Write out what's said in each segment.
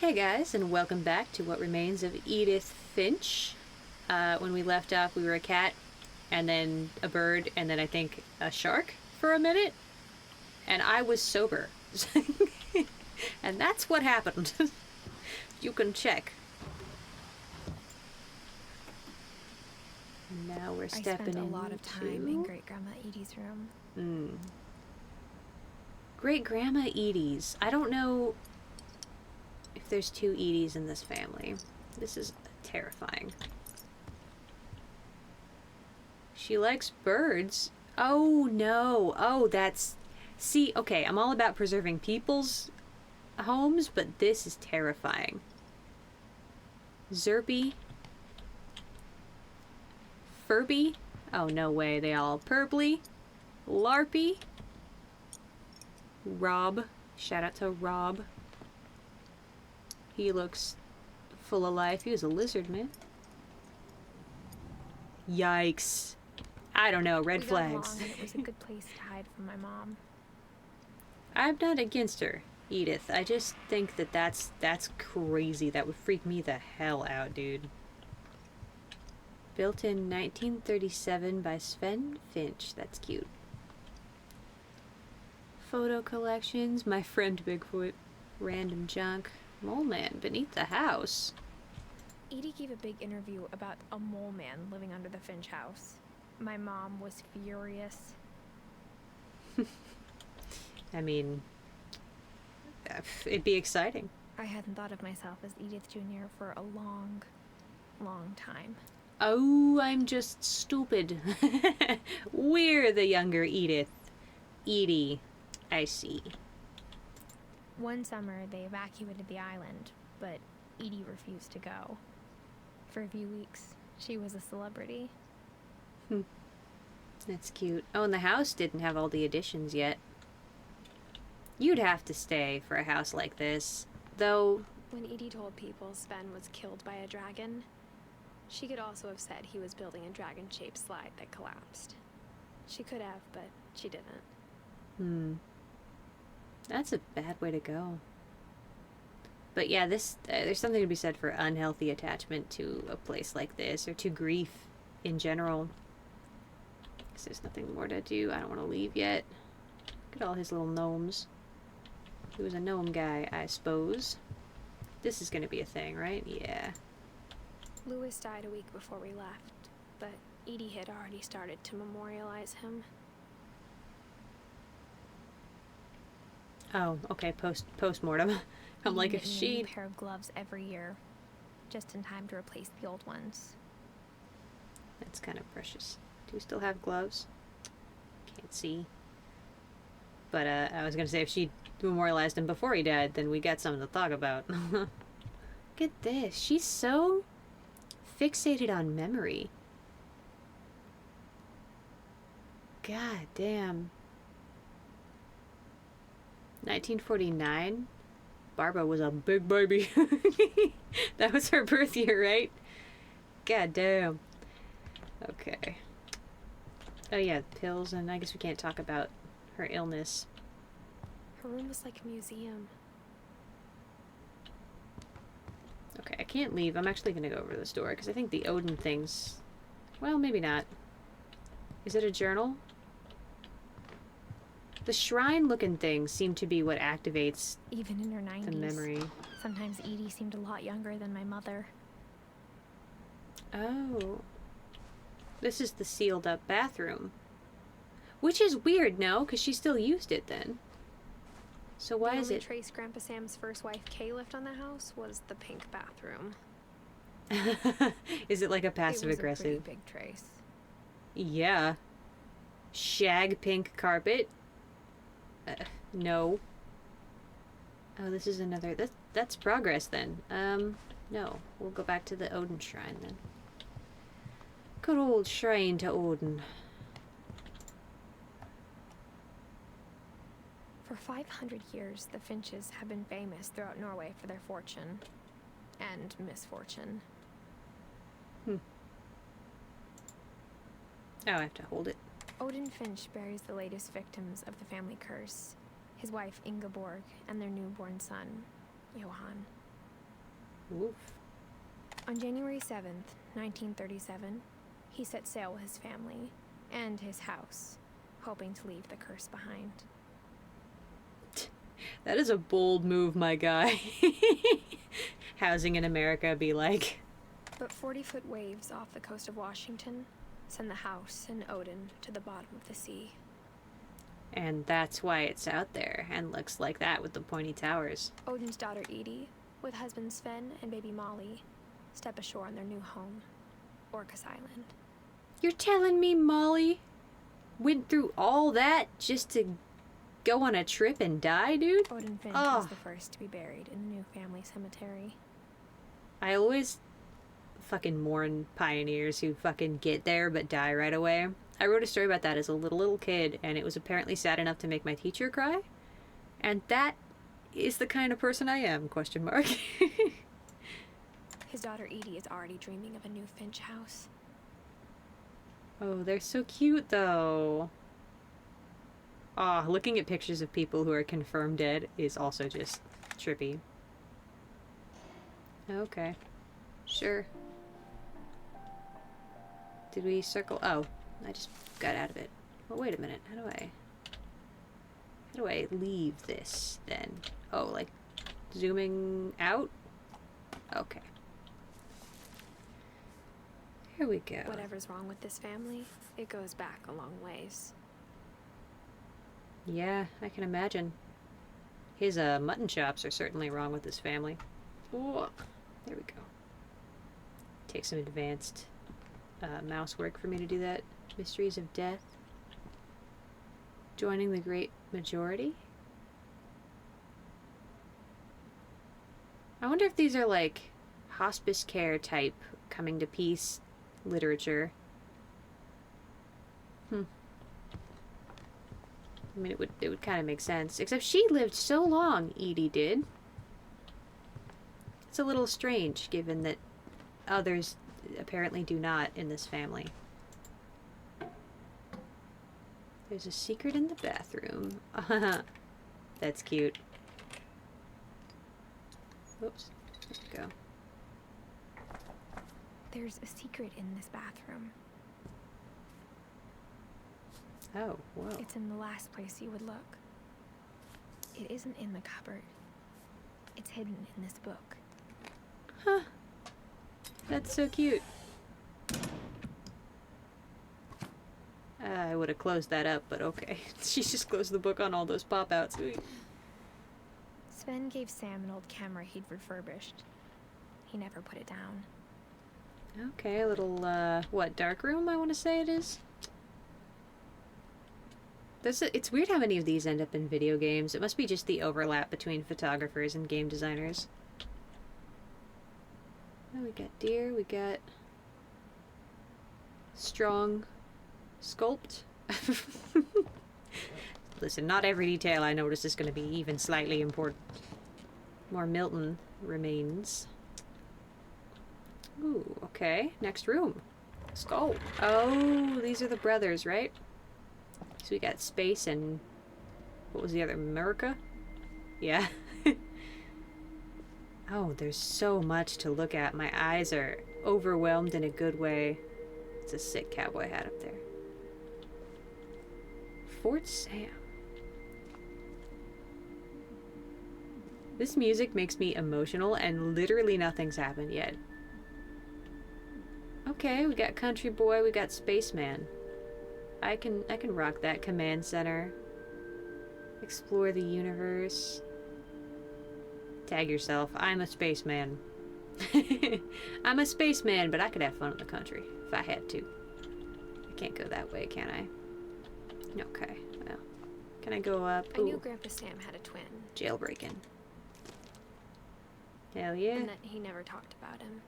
Hey guys, and welcome back to what remains of Edith Finch. When we left off, we were a cat, and then a bird, and then I think a shark for a minute. And I was sober. And that's what happened. You can check. Now we're stepping into... I spent a lot of time in Great Grandma Edie's room. Great Grandma Edie's. I don't know if there's two Edies in this family. This is terrifying. She likes birds. Oh no. Oh, that's... See, okay, I'm all about preserving people's homes, but this is terrifying. Zerpy. Furby. Oh, no way. They all purply. Larpy. Rob. Shout out to Rob. He looks full of life. He was a lizard, man. Yikes. I don't know. Red flags. It was a good place to hide from my mom. I'm not against her, Edith. I just think that that's crazy. That would freak me the hell out, dude. Built in 1937 by Finch. That's cute. Photo collections. My friend Bigfoot. Random junk. Mole man beneath the house. Edie gave a big interview about a mole man living under the Finch house. My mom was furious. I mean, it'd be exciting. I hadn't thought of myself as Edith Jr. for a long, long time. Oh, I'm just stupid. We're the younger Edith. Edie. I see. One summer, they evacuated the island, but Edie refused to go. For a few weeks, she was a celebrity. That's cute. Oh, and the house didn't have all the additions yet. You'd have to stay for a house like this, though. When Edie told people Sven was killed by a dragon, she could also have said he was building a dragon-shaped slide that collapsed. She could have, but she didn't. That's a bad way to go. But yeah, this there's something to be said for unhealthy attachment to a place like this, or to grief in general. Because there's nothing more to do. I don't want to leave yet. Look at all his little gnomes. He was a gnome guy, I suppose. This is going to be a thing, right? Yeah. Louis died a week before we left, but Edie had already started to memorialize him. Oh, okay, post-mortem. I'm like, if she... a new pair of gloves every year, just in time to replace the old ones. That's kind of precious. Do we still have gloves? Can't see. But I was going to say, if she memorialized him before he died, then we got something to talk about. Look at this. She's so fixated on memory. God damn. 1949? Barbara was a big baby. That was her birth year, right? God damn. Okay. Oh yeah, pills, and I guess we can't talk about her illness. Her room was like a museum. Okay, I can't leave. I'm actually going to go over to the store, because I think the Odin things... Well, maybe not. Is it a journal? The shrine-looking things seem to be what activates even in her 90s, the memory. Sometimes Edie seemed a lot younger than my mother. Oh. This is the sealed-up bathroom. Which is weird, no? Because she still used it then. So why is it... The only trace Grandpa Sam's first wife, Kay, left on the house was the pink bathroom. Is it like a passive-aggressive? It was a pretty big trace. Yeah. Shag pink carpet? No. Oh, this is another... That's progress, then. No. We'll go back to the Odin shrine, then. Good old shrine to Odin. For 500 years, the Finches have been famous throughout Norway for their fortune. And misfortune. Oh, I have to hold it. Odin Finch buries the latest victims of the family curse, his wife Ingeborg and their newborn son, Johan. Oof. On January 7th, 1937, he set sail with his family and his house, hoping to leave the curse behind. That is a bold move, my guy. Housing in America be like. But 40-foot waves off the coast of Washington send the house and Odin to the bottom of the sea. And that's why it's out there and looks like that with the pointy towers. Odin's daughter Edith, with husband Sven and baby Molly, step ashore on their new home, Orcas Island. You're telling me Molly went through all that just to go on a trip and die, dude? Odin Finch was the first to be buried in the new family cemetery. I always fucking mourn pioneers who fucking get there but die right away. I wrote a story about that as a little kid, and it was apparently sad enough to make my teacher cry. And that is the kind of person I am, question mark. His daughter Edie is already dreaming of a new Finch house. Oh, they're so cute, though. Ah, looking at pictures of people who are confirmed dead is also just trippy. Okay. Sure. Did we circle? Oh, I just got out of it. Well, wait a minute. How do I leave this, then? Oh, like, zooming out? Okay. Here we go. Whatever's wrong with this family, it goes back a long ways. Yeah, I can imagine. His mutton chops are certainly wrong with this family. Ooh, there we go. Take some advanced mouse work for me to do that. Mysteries of Death. Joining the Great Majority. I wonder if these are like hospice care type coming to peace literature. I mean, it would kind of make sense. Except she lived so long, Edie did. It's a little strange, given that others apparently do not in this family. There's a secret in the bathroom. That's cute. Oops. There we go. There's a secret in this bathroom. Oh, whoa. It's in the last place you would look. It isn't in the cupboard. It's hidden in this book. Huh. That's so cute. I would have closed that up, but okay. She's just closed the book on all those pop-outs. Sven gave Sam an old camera he'd refurbished. He never put it down. Okay, a little, what, dark room, I want to say it is? It's weird how many of these end up in video games. It must be just the overlap between photographers and game designers. Oh, we got deer, we got strong sculpt. Listen, not every detail I notice is going to be even slightly important. More Milton remains. Ooh, okay. Next room. Skull. Oh, these are the brothers, right? So we got space and... what was the other? America? Yeah. Oh, there's so much to look at. My eyes are overwhelmed in a good way. It's a sick cowboy hat up there. Fort Sam. This music makes me emotional and literally nothing's happened yet. Okay, we got Country Boy, we got Spaceman. I can rock that. Command Center. Explore the universe. Tag yourself. I'm a spaceman. I'm a spaceman, but I could have fun in the country if I had to. I can't go that way, can I? Okay, well. Can I go up? I knew Grandpa Sam had a twin. Jailbreaking. Hell yeah. And that he never talked about him.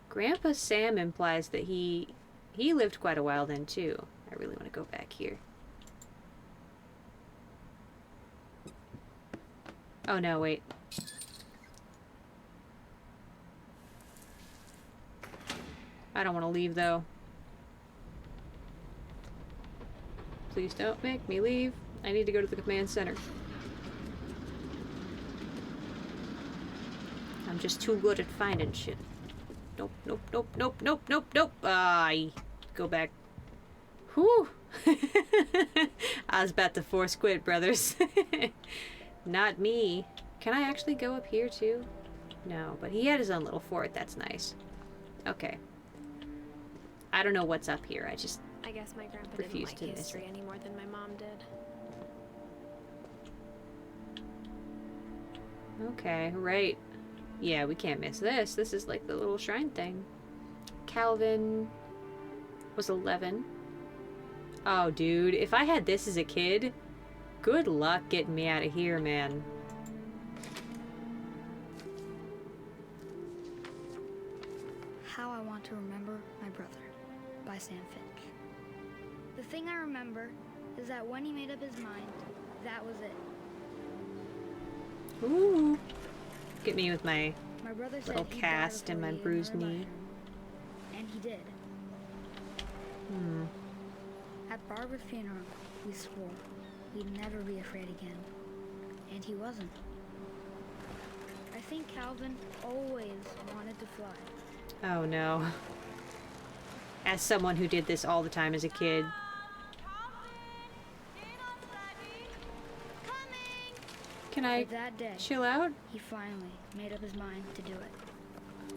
Grandpa Sam implies that he lived quite a while then, too. I really want to go back here. Oh, no, wait. I don't want to leave, though. Please don't make me leave. I need to go to the command center. I'm just too good at finding shit. Nope, nope, nope, nope, nope, nope, nope. I go back. Whew. I was about to force quit, brothers. Not me. Can I actually go up here too? No, but he had his own little fort. That's nice. Okay. I don't know what's up here. I guess my grandpa didn't refuse like to miss history it. any more than my mom did. Okay, right. Yeah, we can't miss this. This is like the little shrine thing. Calvin was 11. Oh, dude, if I had this as a kid, good luck getting me out of here, man. How I Want to Remember My Brother by Sam Finch. The thing I remember is that when he made up his mind, that was it. Ooh. Get me with my My brother said little he'd die cast and before my he bruised learned about knee. him. And he did. Hmm. At Barbara's funeral, we swore we'd never be afraid again. And he wasn't. I think Calvin always wanted to fly. Oh no. As someone who did this all the time as a kid. Can I But that day, chill out? he finally made up his mind to do it.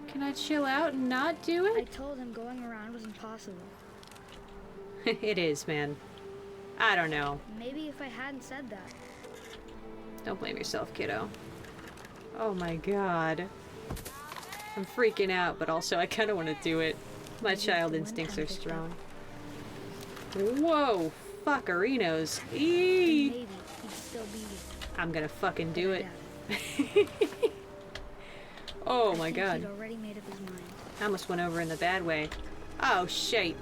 Can I chill out and not do I it? told him going around was impossible. It is, man. I don't know. Maybe if I hadn't said that. Don't blame yourself, kiddo. Oh my god. I'm freaking out, but also I kind of want to do it. My Maybe child the wind instincts time are picked strong. up. Whoa! Fuckerinos. And Eee! maybe he'd still be here. I'm gonna fucking do But I it. doubt it. Oh I my think god. He'd already made up his mind. I almost went over in the bad way. Oh shit.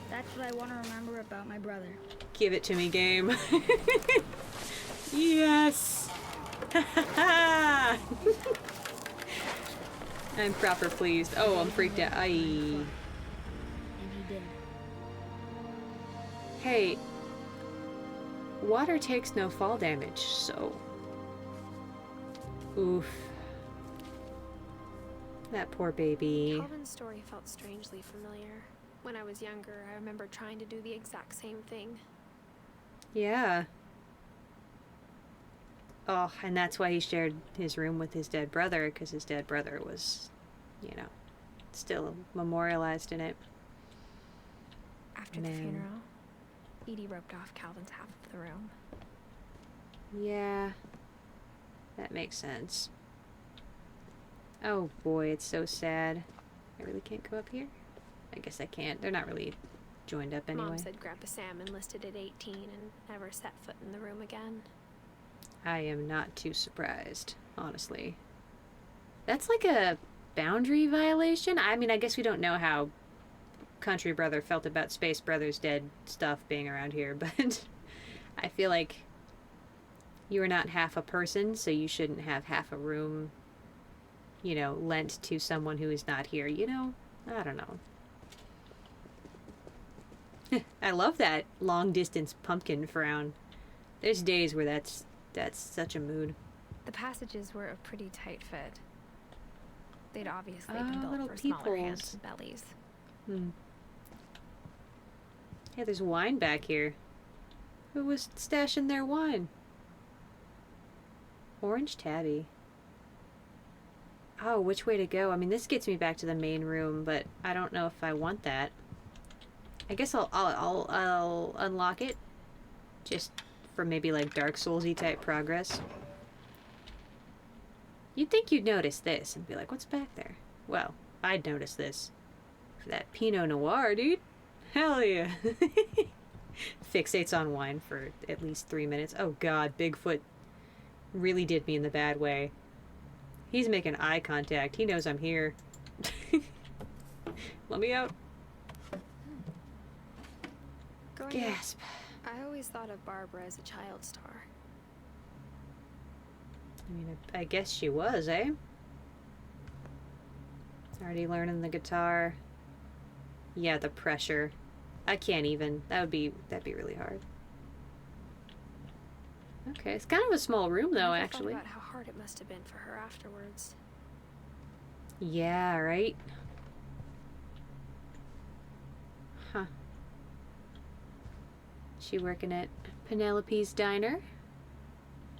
That's what I want to remember about my brother. Give it to me, game. Yes! I'm proper pleased. Oh, I'm freaked out. Aye. And he did. Hey. Water takes no fall damage, so... Oof. That poor baby. Calvin's story felt strangely familiar. When I was younger, I remember trying to do the exact same thing. Yeah. Oh, and that's why he shared his room with his dead brother, because his dead brother was, you know, still memorialized in it. After the Man. funeral, Edie roped off Calvin's half of the room. Yeah. That makes sense. Oh boy, it's so sad. I really can't go up here? I guess I can't. They're not really joined up anyway. Mom said Grandpa Sam enlisted at 18 and never set foot in the room again. I am not too surprised, honestly. That's like a boundary violation? I mean, I guess we don't know how Country Brother felt about Space Brother's dead stuff being around here, but I feel like you are not half a person, so you shouldn't have half a room, you know, lent to someone who is not here, you know? I don't know. I love that long distance pumpkin frown. There's days where that's such a mood. The passages were a pretty tight fit. They'd obviously Ah, been built little for smaller peepholes. hands and bellies. Hey, there's wine back here. Who was stashing their wine? Orange tabby. Oh, which way to go? I mean, this gets me back to the main room, but I don't know if I want that. I guess I'll unlock it, just for maybe like Dark Souls-y type progress. You'd think you'd notice this and be like, what's back there? Well, I'd notice this. For that Pinot Noir, dude. Hell yeah. Fixates on wine for at least 3 minutes. Oh god, Bigfoot really did me in the bad way. He's making eye contact. He knows I'm here. Let me out. Growing Gasp. up, I always thought of Barbara as a child star. I mean, I guess she was, eh? Already learning the guitar. Yeah, the pressure. I can't even. That'd be really hard. Okay, it's kind of a small room though, I never actually. thought about how hard it must have been for her afterwards. Yeah, right? Huh. She working at Penelope's diner?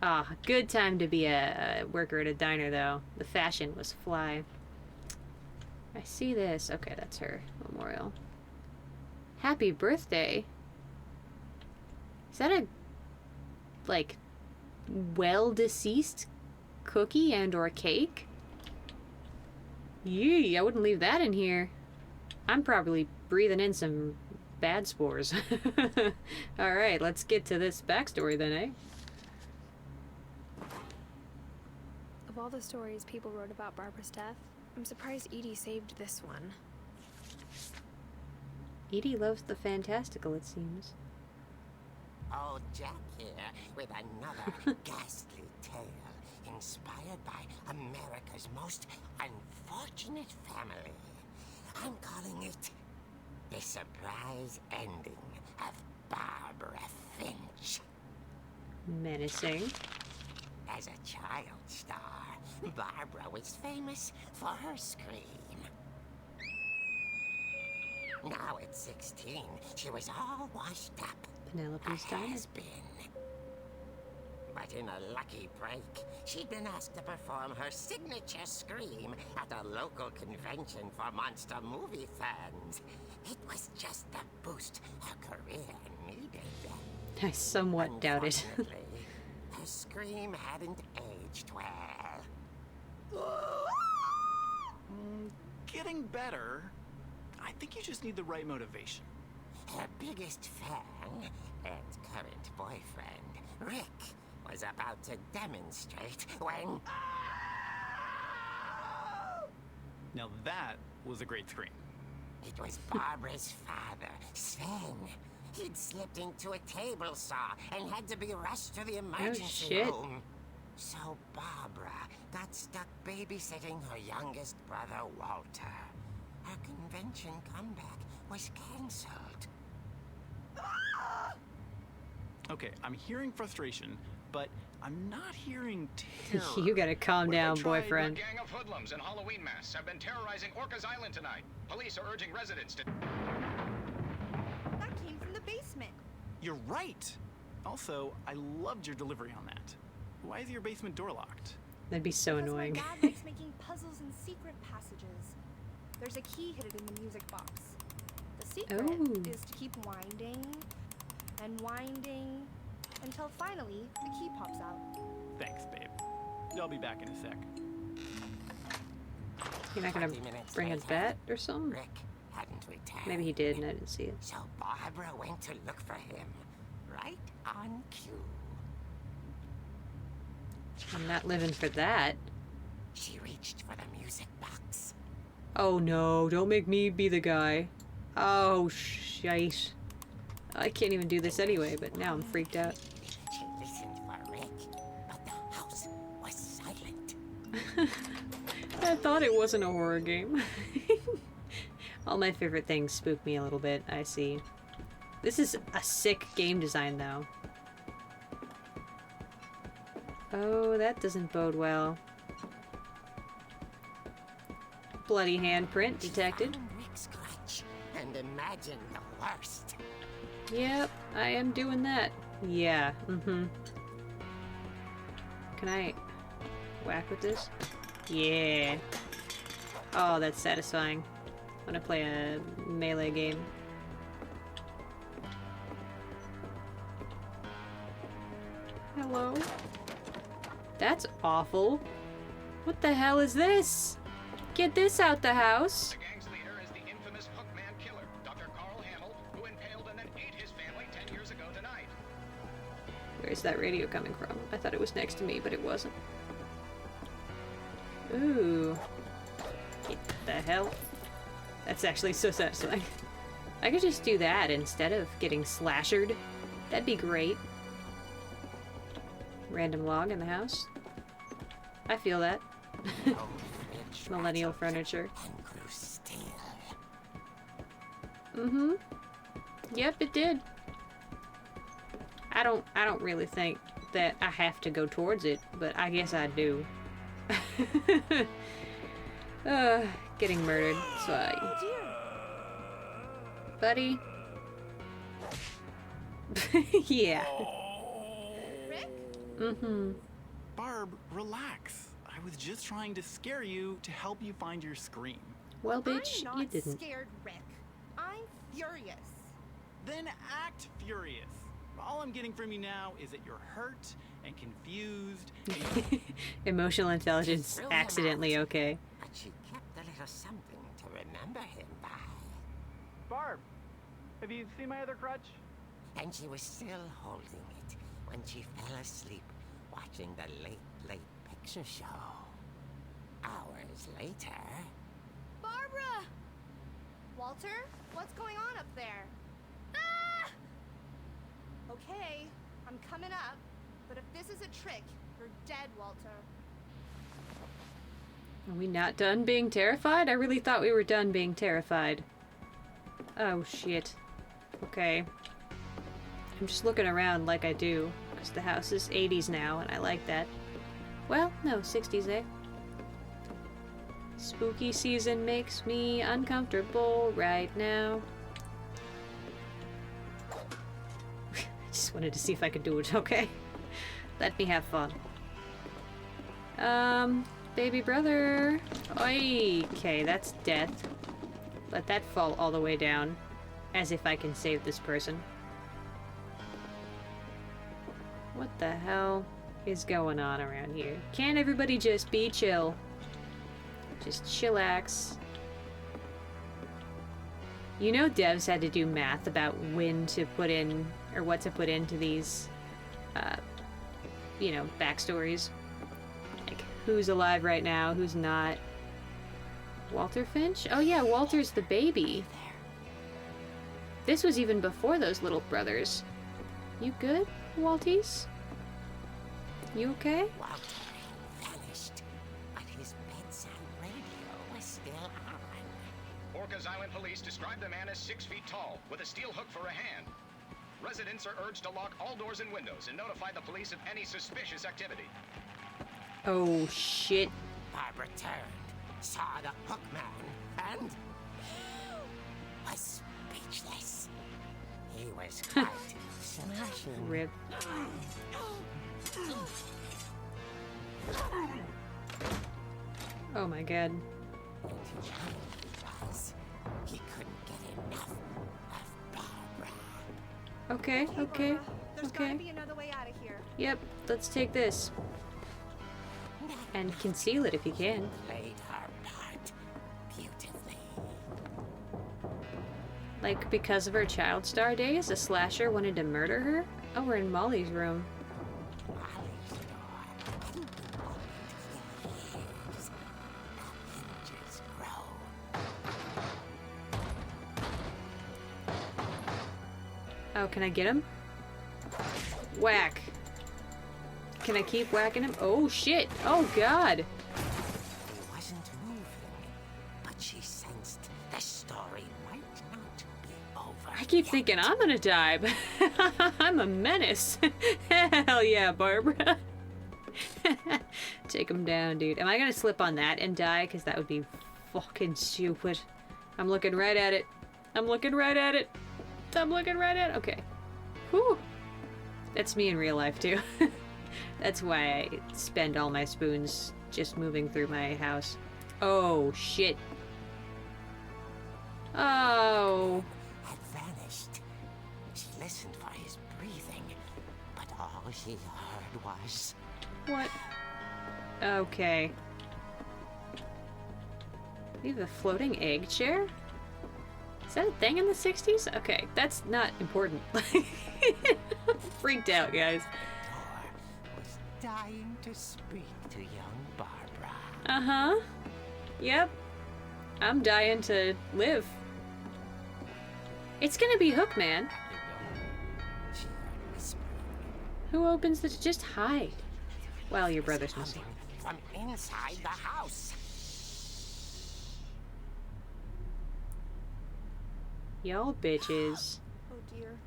Ah, good time to be a worker at a diner, though. The fashion was fly. I see this. Okay, that's her memorial. Happy birthday. Is that a, like, well-deceased cookie and or cake? Yee, I wouldn't leave that in here. I'm probably breathing in some bad spores. Alright, let's get to this backstory then, eh? Of all the stories people wrote about Barbara's death, I'm surprised Edie saved this one. Edie loves the fantastical, it seems. Old Jack here with another ghastly tale inspired by America's most unfortunate family. I'm calling it The Surprise Ending of Barbara Finch. Menacing. As a child star, Barbara was famous for her scream. Now at 16, she was all washed up. Penelope's diner. Has been. But in a lucky break, she'd been asked to perform her signature scream at a local convention for monster movie fans. It was just the boost her career needed. I somewhat doubt it. Unfortunately, her scream hadn't aged well. Getting better. I think you just need the right motivation. Her biggest fan and current boyfriend, Rick, was about to demonstrate when... Now that was a great scream. It was Barbara's father, Sven. He'd slipped into a table saw and had to be rushed to the emergency shit. room. So Barbara got stuck babysitting her youngest brother, Walter. Her convention comeback was cancelled. Okay, I'm hearing frustration, but I'm not hearing terror. You gotta calm What down, they tried, boyfriend. A gang of hoodlums in Halloween masks have been terrorizing Orcas Island tonight. Police are urging residents to... That came from the basement. You're right. Also, I loved your delivery on that. Why is your basement door locked? That'd be so Because annoying. my dad likes making puzzles and secret passages. There's a key hidden in the music box. The secret Ooh. is to keep winding and winding until finally the key pops out. Thanks, babe. I'll be back in a sec. You're not gonna 20 minutes bring a later, bat or something? Rick hadn't returned. Maybe he did and I didn't see it. So Barbara went to look for him, right on cue. I'm not living for that. She reached for the music box. Oh no, don't make me be the guy. Oh, shite. I can't even do this anyway, but now I'm freaked out. She listened for Rick, but the house was silent. I thought it wasn't a horror game. All my favorite things spook me a little bit, I see. This is a sick game design, though. Oh, that doesn't bode well. Bloody handprint detected. Found Rick's clutch and imagined the worst. Yep, I am doing that. Yeah, mm-hmm. Can I whack with this? Yeah. Oh, that's satisfying. I'm gonna play a melee game. Hello? That's awful. What the hell is this? Get this out the house. The gang's leader is the infamous Hookman killer, Dr. Carl Hamill, who impaled and then ate his family 10 years ago tonight. Where's that radio coming from? I thought it was next to me, but it wasn't. Ooh. What the hell? That's actually so satisfying. I could just do that instead of getting slashered. That'd be great. Random log in the house. I feel that. Old fridge Millennial rattled furniture. and grew still. Mm-hmm. Yep, it did. I don't really think that I have to go towards it, but I guess I do. Getting murdered. So, buddy. Yeah. Rick? Mm-hmm. Barb, relax. I was just trying to scare you to help you find your scream. Well, bitch, I'm not you didn't. scared, Rick. I'm furious. Then act furious. All I'm getting from you now is that you're hurt and confused. Emotional intelligence, Threw him accidentally out. okay. But she kept a little something to remember him by. Barb, have you seen my other crutch? And she was still holding it when she fell asleep watching the late picture show. Hours later... Barbara! Walter, what's going on up there? Ah! Okay, I'm coming up, but if this is a trick, you're dead, Walter. Are we not done being terrified? I really thought we were done being terrified. Oh, shit. Okay. I'm just looking around like I do, because the house is 80s now, and I like that. Well, no, 60s, eh? Spooky season makes me uncomfortable right now. I just wanted to see if I could do it, okay? Let me have fun. Baby brother. Oi! Okay, that's death. Let that fall all the way down. As if I can save this person. What the hell is going on around here? Can't everybody just be chill? Just chillax. You know devs had to do math about when to put in, or what to put into these, you know, backstories. Like, who's alive right now, who's not. Walter Finch? Oh yeah, Walter's the baby. This was even before those little brothers. You good, Walties? You okay? Walter vanished, but his bedside radio was still on. Orcas Island police describe the man as 6 feet tall, with a steel hook for a hand. Residents are urged to lock all doors and windows and notify the police of any suspicious activity. Oh shit. Barbara turned, saw the hook man, and was speechless. He was quite smashing. Rip. Oh my god. He couldn't get enough of Barbara. Okay, okay, Barbara, there's okay. gotta be another way out of here. Yep, let's take this. And conceal it if you can. Played her part beautifully. Like, because of her child star days, a slasher wanted to murder her? Oh, we're in Molly's room. Molly's door. Years. The hinges grow. Oh, can I get him? Whack. Can I keep whacking him? Oh, shit. Oh, God. He wasn't moving, but she sensed the story might not be over. I keep yet. thinking I'm gonna die, but I'm a menace. Hell yeah, Barbara. Take him down, dude. Am I gonna slip on that and die? Because that would be fucking stupid. I'm looking right at it. I'm looking right at it. I'm looking right at it. Okay. Whew. That's me in real life, too. That's why I spend all my spoons just moving through my house. Oh, shit. Oh. Had vanished. She listened for his breathing, but all she heard was... What? Okay. We have a floating egg chair? Is that a thing in the 60s? Okay, that's not important. Freaked out, guys. Door was dying to speak to young Barbara. Uh-huh. Yep. I'm dying to live. It's gonna be Hookman. She heard whispering. Who opens the... Just hide. Well, your brother's missing. From inside the house. Y'all bitches. Oh dear.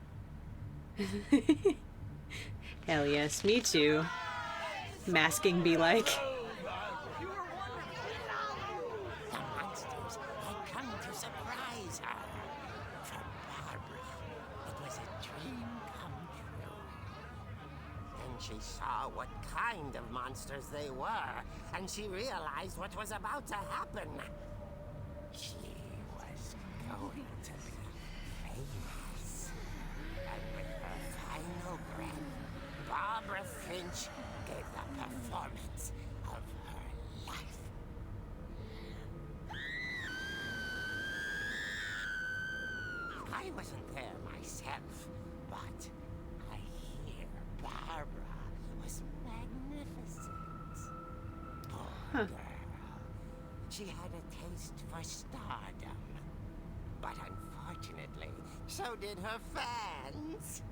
Hell yes, me too. Masking be like. The monsters had come to surprise her. For Barbara, it was a dream come true. Then she saw what kind of monsters they were, and she realized what was about to happen. She was going to be famous. And with her final breath, Barbara Finch gave the performance of her life. I wasn't there myself, but I hear Barbara was magnificent. Poor girl. She had a taste for stardom. But unfortunately, so did her fans.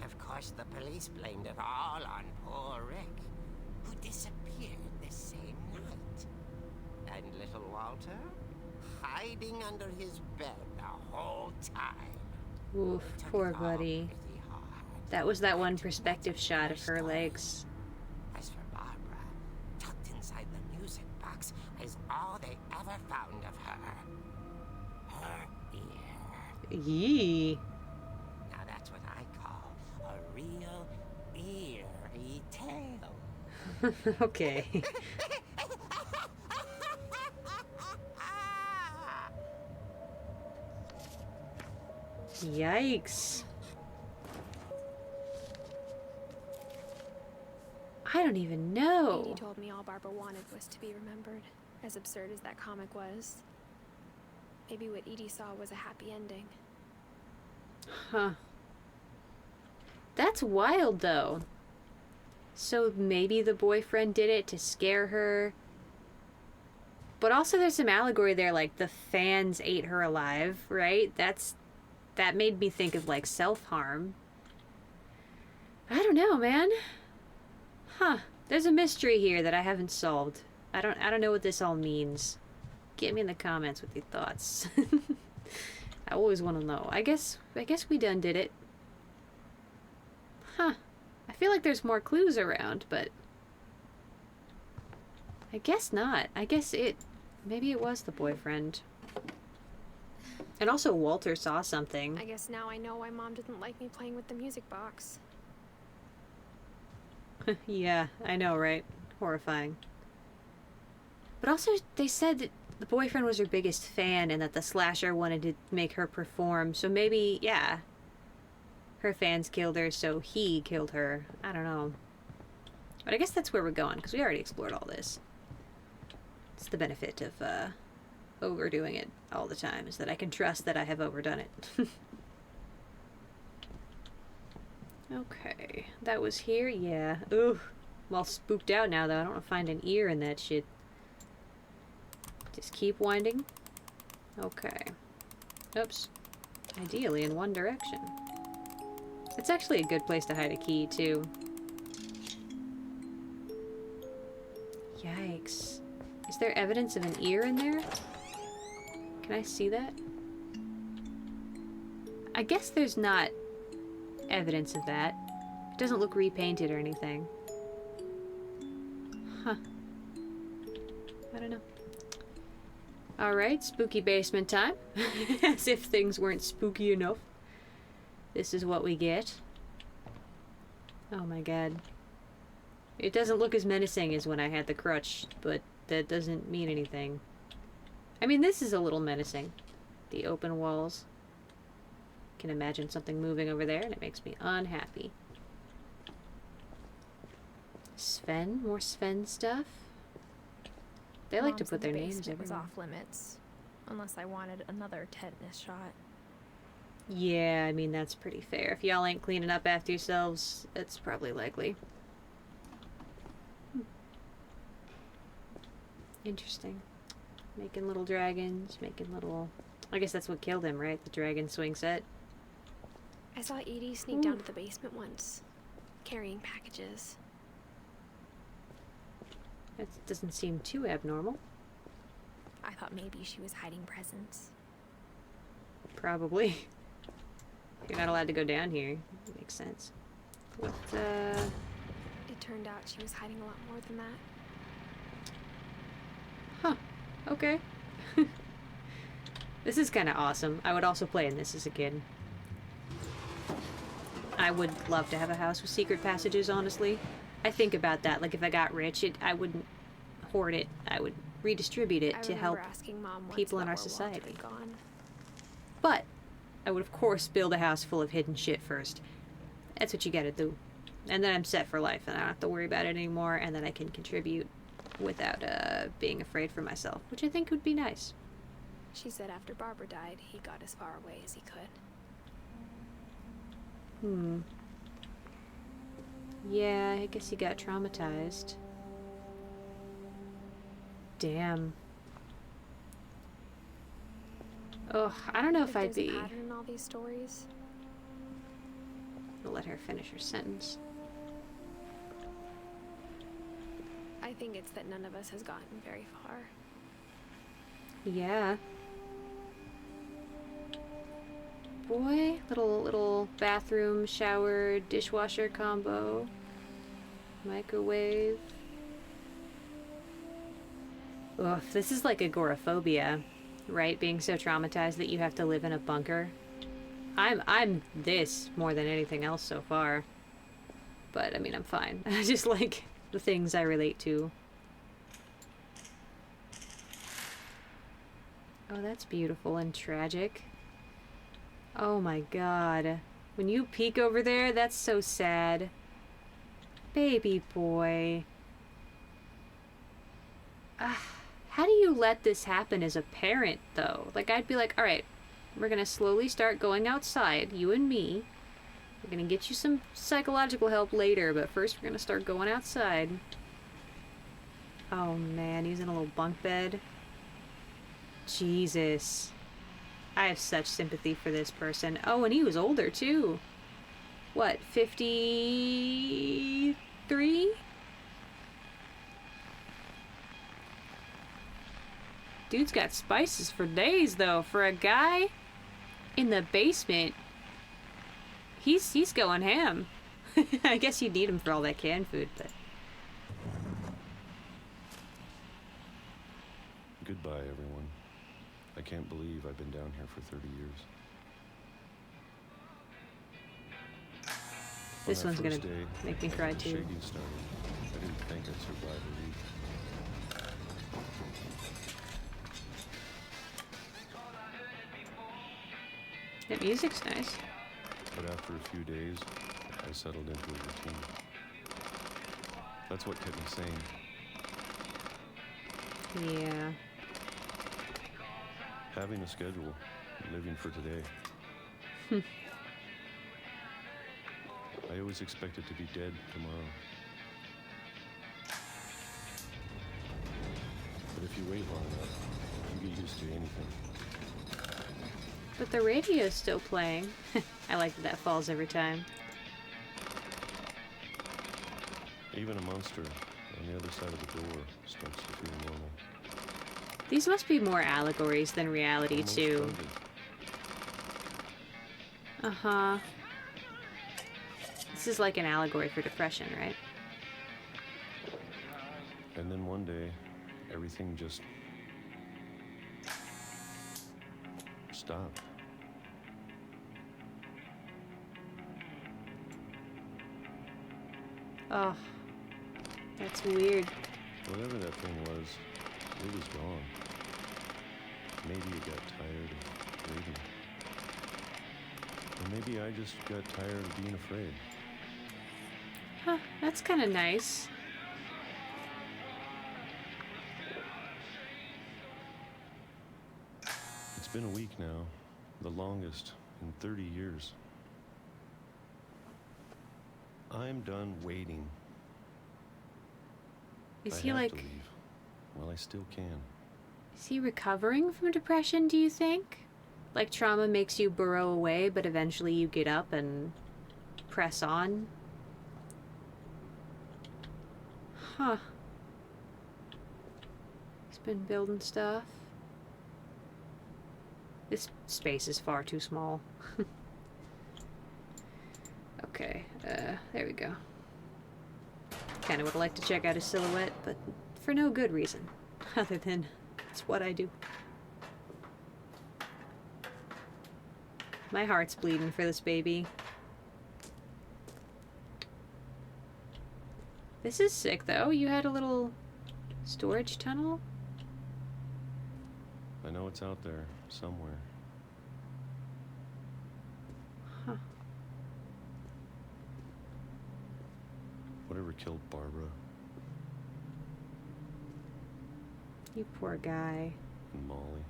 Of course, the police blamed it all on poor Rick, who disappeared the same night. And little Walter, hiding under his bed the whole time. Oof, Took poor it all buddy. pretty hard. That was that one perspective shot of her legs. As for Barbara, tucked inside the music box is all they ever found of her. Her ear. Yee. Now that's what I call a real eerie tale. Okay. Yikes. I don't even know. Edie told me all Barbara wanted was to be remembered, as absurd as that comic was. Maybe what Edie saw was a happy ending. Huh. That's wild, though. So maybe the boyfriend did it to scare her. But also there's some allegory there, like the fans ate her alive, right? That made me think of like self-harm. I don't know, man. Huh. There's a mystery here that I haven't solved. I don't know what this all means. Get me in the comments with your thoughts. I always want to know. I guess we done did it. Huh. I feel like there's more clues around, but I guess not. I guess maybe it was the boyfriend. And also Walter saw something. I guess now I know why Mom didn't like me playing with the music box. Yeah, I know, right? Horrifying. But also, they said that the boyfriend was her biggest fan and that the slasher wanted to make her perform. So maybe, yeah, her fans killed her, so he killed her. I don't know. But I guess that's where we're going, because we already explored all this. It's the benefit of overdoing it all the time, is that I can trust that I have overdone it. Okay, that was here? Yeah. Ooh. I'm all spooked out now, though. I don't want to find an ear in that shit. Just keep winding. Okay. Oops. Ideally in one direction. It's actually a good place to hide a key, too. Yikes. Is there evidence of an ear in there? Can I see that? I guess there's not evidence of that. It doesn't look repainted or anything. Huh. I don't know. Alright, spooky basement time. As if things weren't spooky enough. This is what we get. Oh my god. It doesn't look as menacing as when I had the crutch, but that doesn't mean anything. I mean, this is a little menacing. The open walls. Can imagine something moving over there, and it makes me unhappy. Sven? More Sven stuff? They like to Mom put said their the names basement was everywhere. off limits, unless I wanted another tetanus shot. Yeah, I mean, that's pretty fair. If y'all ain't cleaning up after yourselves, it's probably likely. Interesting. Making little dragons, making little... I guess that's what killed him, right? The dragon swing set. I saw Edie sneak down to the basement once, carrying packages. That doesn't seem too abnormal. I thought maybe she was hiding presents. Probably. You're not allowed to go down here. Makes sense. What, It turned out she was hiding a lot more than that. Huh. Okay. This is kind of awesome. I would also play in this as a kid. I would love to have a house with secret passages, honestly. I think about that. Like, if I got rich, I wouldn't hoard it. I would redistribute it to help asking Mom once people in about our where Walter society. had gone. But I would, of course, build a house full of hidden shit first. That's what you gotta do. And then I'm set for life, and I don't have to worry about it anymore, and then I can contribute without being afraid for myself, which I think would be nice. She said after Barbara died, he got as far away as he could. Yeah, I guess he got traumatized. Damn. Ugh, I don't know if I'd There's be... a pattern in all these stories. I'll let her finish her sentence. I think it's that none of us has gotten very far. Yeah. Boy, little bathroom, shower, dishwasher combo. Microwave. Ugh, this is like agoraphobia, right? Being so traumatized that you have to live in a bunker. I'm this more than anything else so far. But I mean, I'm fine. I just like the things I relate to. Oh, that's beautiful and tragic. Oh my god. When you peek over there, that's so sad. Baby boy. How do you let this happen as a parent, though? Like, I'd be like, alright, we're gonna slowly start going outside, you and me. We're gonna get you some psychological help later, but first we're gonna start going outside. Oh man, he's in a little bunk bed. Jesus. I have such sympathy for this person. Oh, and he was older, too. What, 53? Dude's got spices for days, though. For a guy in the basement, he's going ham. I guess you need him for all that canned food, but... Goodbye, everyone. I can't believe I've been down here for 30 years. This one's gonna day, make me cry, too. Shaking started. I didn't think I'd survive a week. That music's nice. But after a few days, I settled into a routine. That's what kept me sane. Yeah. Having a schedule, living for today. I always expected to be dead tomorrow. But if you wait long enough, you get used to anything. But the radio's still playing. I like that falls every time. Even a monster on the other side of the door starts to feel normal. These must be more allegories than reality, Almost too. grounded. Uh-huh. This is like an allegory for depression, right? And then one day, everything just stopped. Oh, that's weird. Whatever that thing was, it was gone. Maybe it got tired of waiting. Or maybe I just got tired of being afraid. Huh, that's kind of nice. It's been a week now, the longest in 30 years. I'm done waiting. Is I he have like... to leave. Well, I still can. Is he recovering from depression, do you think? Like trauma makes you burrow away, but eventually you get up and press on? Huh. He's been building stuff. This space is far too small. Okay. There we go. Kinda would like to check out his silhouette, but for no good reason. Other than it's what I do. My heart's bleeding for this baby. This is sick, though. You had a little storage tunnel? I know it's out there, somewhere. Huh. Whatever killed Barbara You poor guy. and Molly.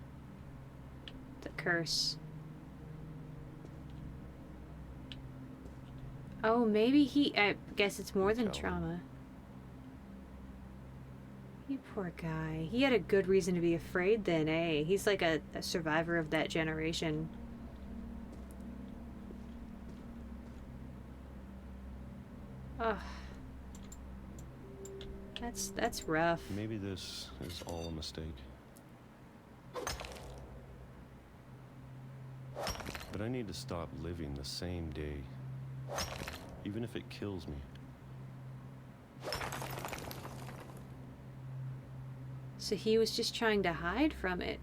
The curse. Oh, maybe I guess it's more than Calvin. trauma. You poor guy. He had a good reason to be afraid then, eh? He's like a survivor of that generation. Ugh. That's rough. Maybe this is all a mistake. But I need to stop living the same day, even if it kills me. So he was just trying to hide from it.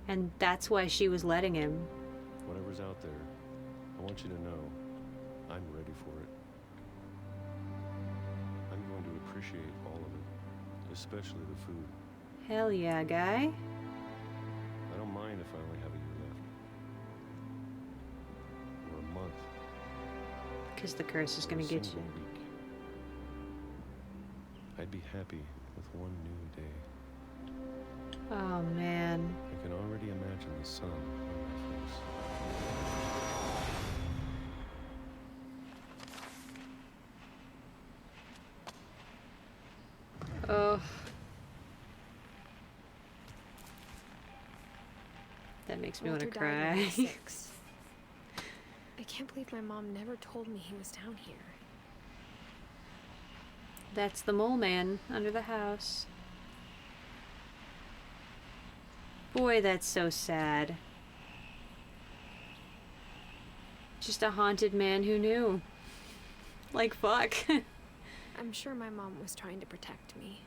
And that's why she was letting him. Whatever's out there, I want you to know I'm ready for it. I'm going to appreciate all of it, especially the food. Hell yeah, guy. I don't mind if I only have a year left. Or a month. Because the curse is or gonna a get you. single week. I'd be happy with one new day. Oh, man. I can already imagine the sun on my face. Oh. That makes me want to Walter died when I cry. was 6. I can't believe my mom never told me he was down here. That's the mole man under the house. Boy, that's so sad. Just a haunted man who knew. Like, fuck. I'm sure my mom was trying to protect me.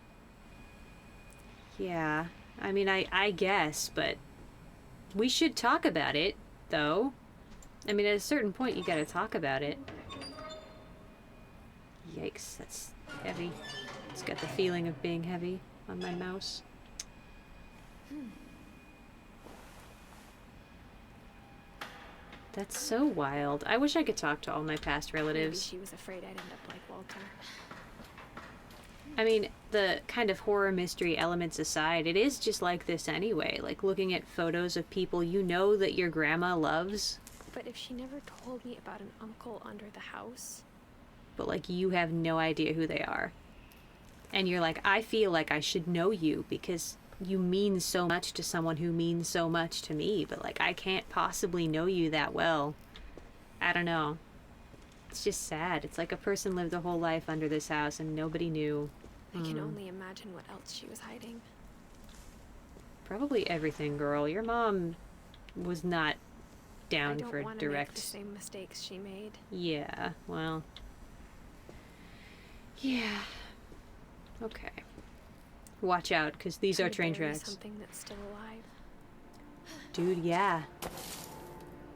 Yeah. I mean, I guess, but we should talk about it, though. I mean, at a certain point, you gotta talk about it. Yikes, that's heavy. It's got the feeling of being heavy on my mouse. That's so wild. I wish I could talk to all my past Maybe relatives. she was afraid I'd end up like Walter. I mean, the kind of horror mystery elements aside, it is just like this anyway. Like looking at photos of people you know that your grandma loves, But if she never told me about an uncle under the house, but like you have no idea who they are. And you're like, I feel like I should know you because you mean so much to someone who means so much to me, but like I can't possibly know you that well. I don't know. It's just sad. It's like a person lived a whole life under this house and nobody knew. I can only imagine what else she was hiding. Probably everything, girl. Your mom was not I down don't for want to make direct. the same mistakes she made. Yeah, well. Yeah. Okay. Watch out, because these Could are I train bury tracks. Something that's still alive. Dude, yeah.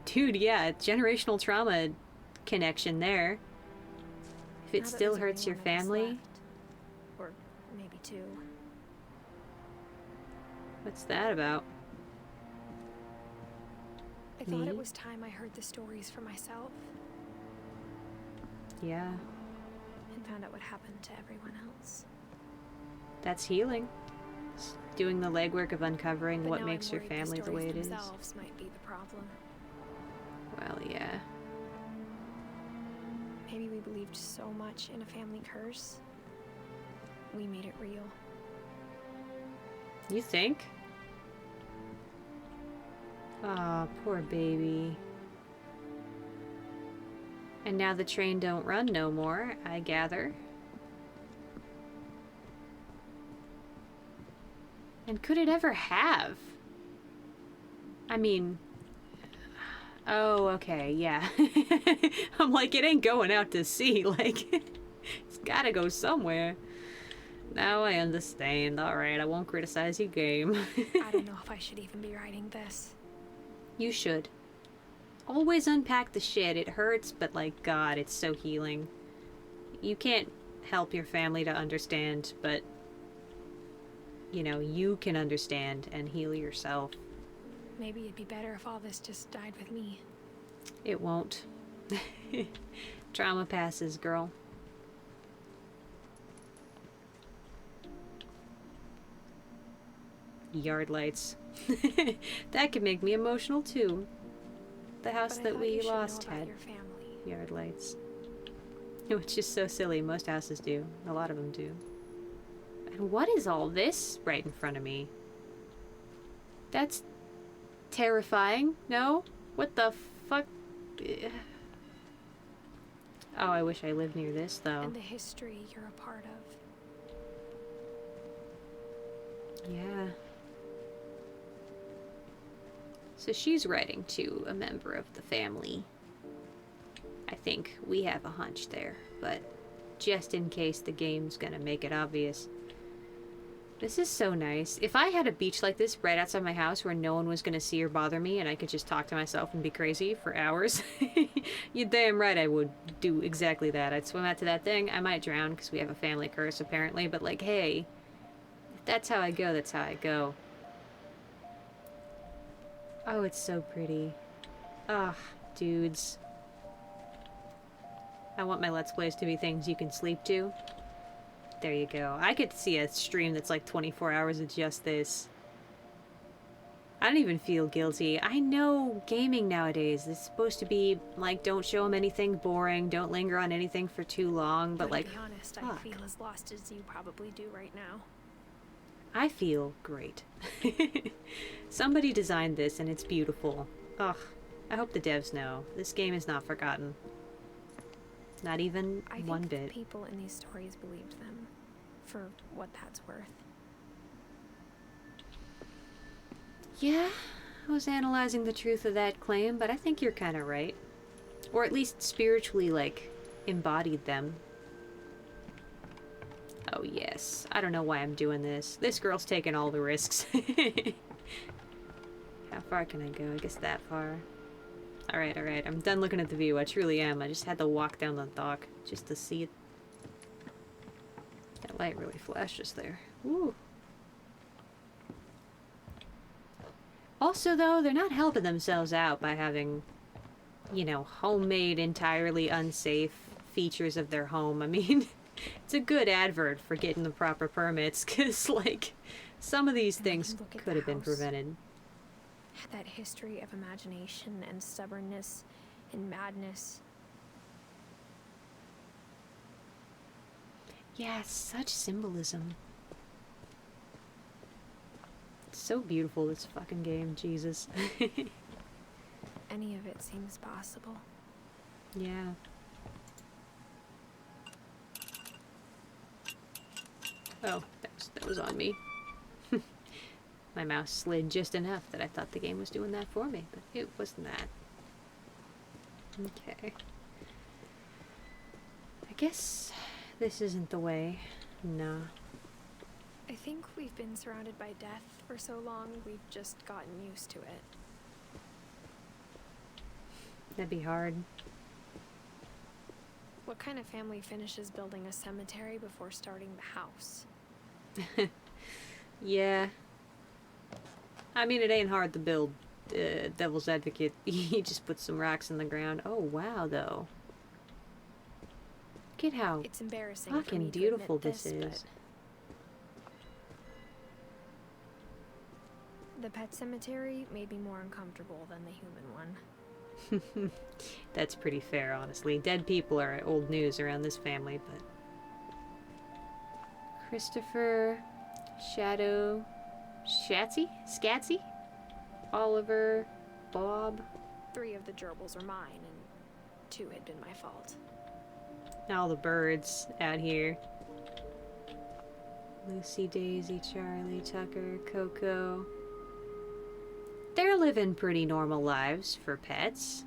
Dude, yeah. Generational trauma connection there. If Now it that still there's hurts only your one of us family, left. Or maybe 2. what's that about? I thought Me? it was time I heard the stories for myself Yeah. and found out what happened to everyone else. That's healing. It's doing the legwork of uncovering But what now makes I'm your worried family the way stories it is. themselves might be the problem. Well, yeah. Maybe we believed so much in a family curse, we made it real. You think? Aw, poor baby. And now the train don't run no more, I gather. And could it ever have? I mean, Oh, okay, yeah. I'm like, it ain't going out to sea. Like, it's gotta go somewhere. Now I understand. Alright, I won't criticize your game. I don't know if I should even be writing this. You should. Always unpack the shit. It hurts, but like, God, it's so healing. You can't help your family to understand, but, you know, you can understand and heal yourself. Maybe it'd be better if all this just died with me. It won't. Trauma passes, girl. Yard lights. That could make me emotional too. The house that we lost had your family. yard lights. Which is so silly. Most houses do. A lot of them do. And what is all this right in front of me? That's terrifying. No? What the fuck? Oh, I wish I lived near this, though. And the history you're a part of. Yeah. So she's writing to a member of the family. I think we have a hunch there, but just in case the game's gonna make it obvious. This is so nice. If I had a beach like this right outside my house where no one was gonna see or bother me and I could just talk to myself and be crazy for hours, you're damn right I would do exactly that. I'd swim out to that thing. I might drown because we have a family curse apparently, but like, hey, if that's how I go, that's how I go. Oh, it's so pretty. Ugh, dudes. I want my Let's Plays to be things you can sleep to. There you go. I could see a stream that's like 24 hours of just this. I don't even feel guilty. I know gaming nowadays is supposed to be like, don't show them anything boring, don't linger on anything for too long, but like, to be honest, fuck. I feel as lost as you probably do right now. I feel great. Somebody designed this and it's beautiful. Ugh. I hope the devs know. This game is not forgotten. Not even one bit. I think people in these stories believed them, for what that's worth. Yeah, I was analyzing the truth of that claim, but I think you're kind of right. Or at least spiritually, like, embodied them. Oh yes. I don't know why I'm doing this. This girl's taking all the risks. How far can I go? I guess that far. Alright, alright. I'm done looking at the view. I truly am. I just had to walk down the dock just to see it. That light really flashed just there. Woo. Also, though, they're not helping themselves out by having, you know, homemade, entirely unsafe features of their home. I mean, it's a good advert for getting the proper permits, because, like, some of these things could have been prevented. That history of imagination and stubbornness and madness. Yeah, such symbolism. It's so beautiful, this fucking game, Jesus. Any of it seems possible. Yeah. Oh, that was on me. My mouse slid just enough that I thought the game was doing that for me, but it wasn't that. Okay. I guess this isn't the way. Nah. I think we've been surrounded by death for so long, we've just gotten used to it. That'd be hard. What kind of family finishes building a cemetery before starting the house? Yeah. I mean, it ain't hard to build Devil's Advocate. You just put some rocks in the ground. Oh, wow, though. Look at how it's embarrassing fucking beautiful this is. The pet cemetery may be more uncomfortable than the human one. That's pretty fair, honestly. Dead people are old news around this family, but... Christopher... Shadow... Scatsy? Oliver... Bob... 3 of the gerbils are mine, and 2 had been my fault. All the birds out here. Lucy, Daisy, Charlie, Tucker, Coco... They're living pretty normal lives for pets.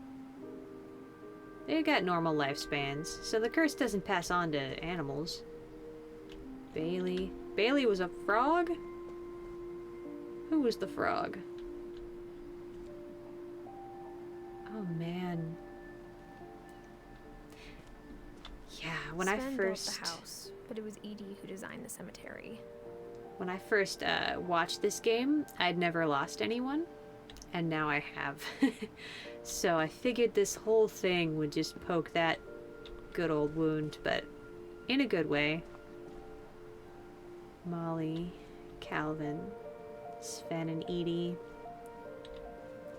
They got normal lifespans, so the curse doesn't pass on to animals. Bailey. Bailey was a frog? Who was the frog? Oh man. Yeah, when I Sven first built the house, but it was Edie who designed the cemetery. when I first watched this game, I'd never lost anyone, and now I have. So I figured this whole thing would just poke that good old wound, but in a good way. Molly, Calvin, Sven, and Edie.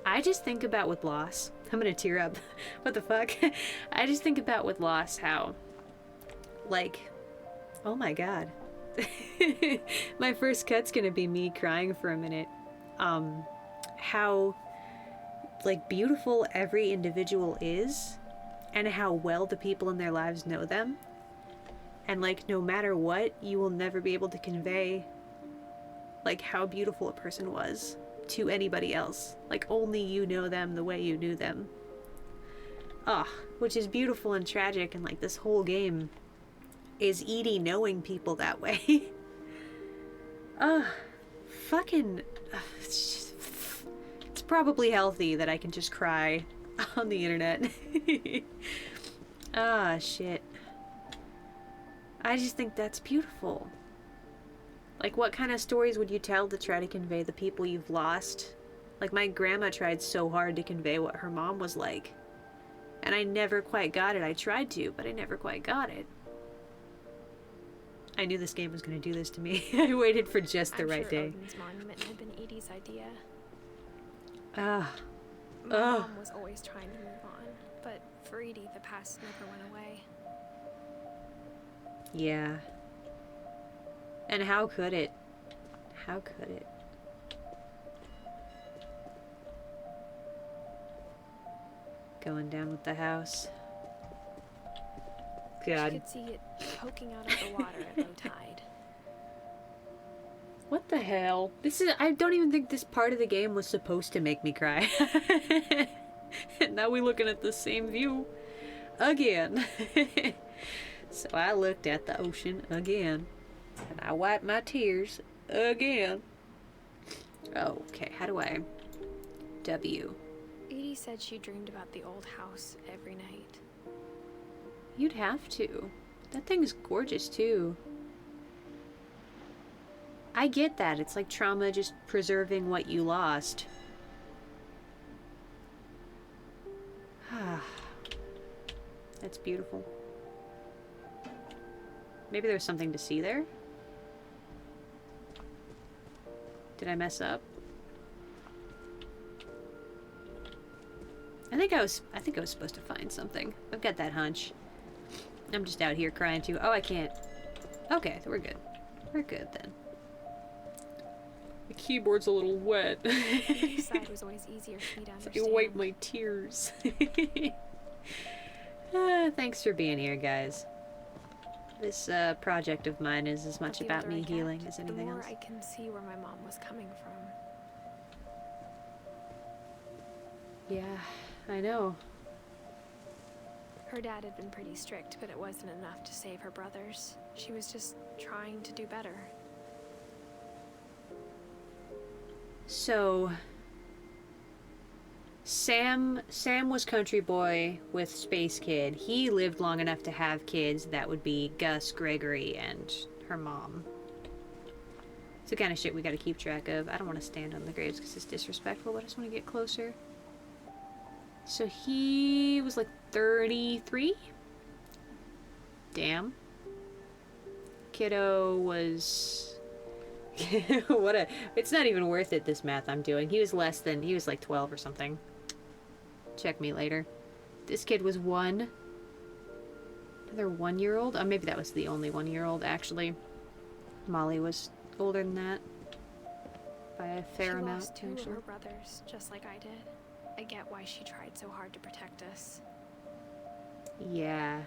I just think about with loss. I'm gonna tear up. What the fuck? I just think about with loss how, like, oh my god. My first cut's gonna be me crying for a minute. How, like, beautiful every individual is, and how well the people in their lives know them. And, like, no matter what, you will never be able to convey, like, how beautiful a person was to anybody else. Like, only you know them the way you knew them. Ah, which is beautiful and tragic, and, like, this whole game is Edie knowing people that way. Fucking... It's probably healthy that I can just cry on the internet. Ah, shit. I just think that's beautiful. Like, what kind of stories would you tell to try to convey the people you've lost? Like, my grandma tried so hard to convey what her mom was like. And I never quite got it. I tried to, but I never quite got it. I knew this game was going to do this to me. I waited for just the right day. Odin's monument had been Edie's idea. My mom was always trying to move on, but for Edie, the past never went away. Yeah. And how could it? How could it? Going down with the house. God. She could see it poking out of the water at low tide. What the hell? This is... I don't even think this part of the game was supposed to make me cry. And now we're looking at the same view. Again. So I looked at the ocean again. And I wiped my tears again. Okay, how do I... W. Edie said she dreamed about the old house every night. You'd have to. That thing's gorgeous too. I get that. It's like trauma just preserving what you lost. That's beautiful. Maybe there's something to see there? Did I mess up? I think I was supposed to find something. I've got that hunch. I'm just out here crying too. Oh, I can't. Okay, we're good. We're good then. The keyboard's a little wet. Each side was always easier for me to understand. I wipe my tears. Thanks for being here, guys. This project of mine is as much But the about older me I get, healing as anything the more else. I can see where my mom was coming from. Yeah, I know. Her dad had been pretty strict, but it wasn't enough to save her brothers. She was just trying to do better. So Sam was country boy with Space Kid. He lived long enough to have kids. That would be Gus, Gregory, and her mom. It's the kind of shit we gotta keep track of. I don't want to stand on the graves because it's disrespectful, but I just want to get closer. So he was like 33? Damn. Kiddo was... It's not even worth it, this math I'm doing. He was like 12 or something. Check me later. This kid was 1. Another 1-year-old? Oh, maybe that was the only 1-year-old, actually. Molly was older than that. By a fair amount, She lost 2 of actually. her brothers, just like I did. I get why she tried so hard to protect us. Yeah.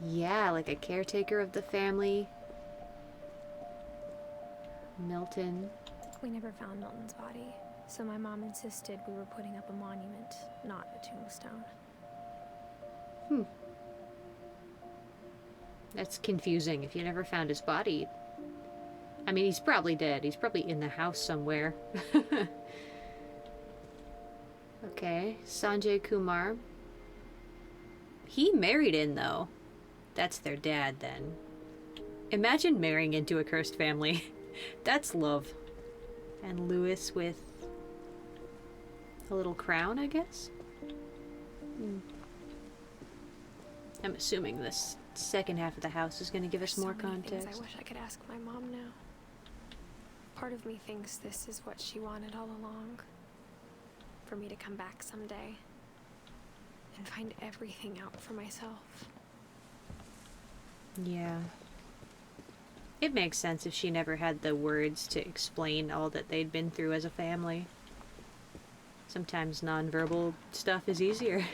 Yeah, like a caretaker of the family. Milton. We never found Milton's body. So my mom insisted we were putting up a monument, not a tombstone. That's confusing. If you never found his body... I mean, he's probably dead. He's probably in the house somewhere. Okay, Sanjay Kumar. He married in, though. That's their dad, then. Imagine marrying into a cursed family. That's love. And Lewis with a little crown, I guess? I'm assuming this second half of the house is going to give us more context. I wish I could ask my mom now. Part of me thinks this is what she wanted all along. For me to come back someday and find everything out for myself. Yeah. It makes sense if she never had the words to explain all that they'd been through as a family. Sometimes nonverbal stuff is easier.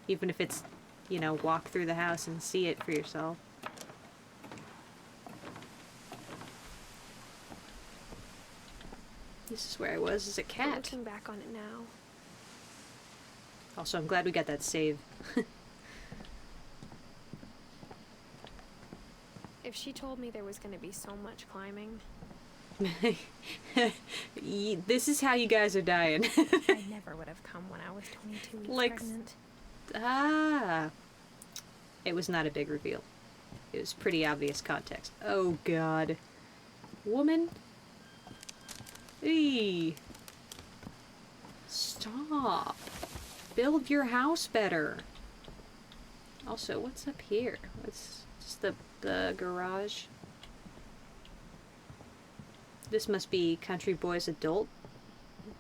Even if it's, you know, walk through the house and see it for yourself. This is where I was as a cat. Looking back on it now. Also, I'm glad we got that save. If she told me there was going to be so much climbing... This is how you guys are dying. I never would have come when I was 22 weeks pregnant. Ah. It was not a big reveal. It was pretty obvious context. Oh, God. Woman? Eee. Stop. Build your house better. Also, what's up here? What's just the garage? This must be Country Boy's adult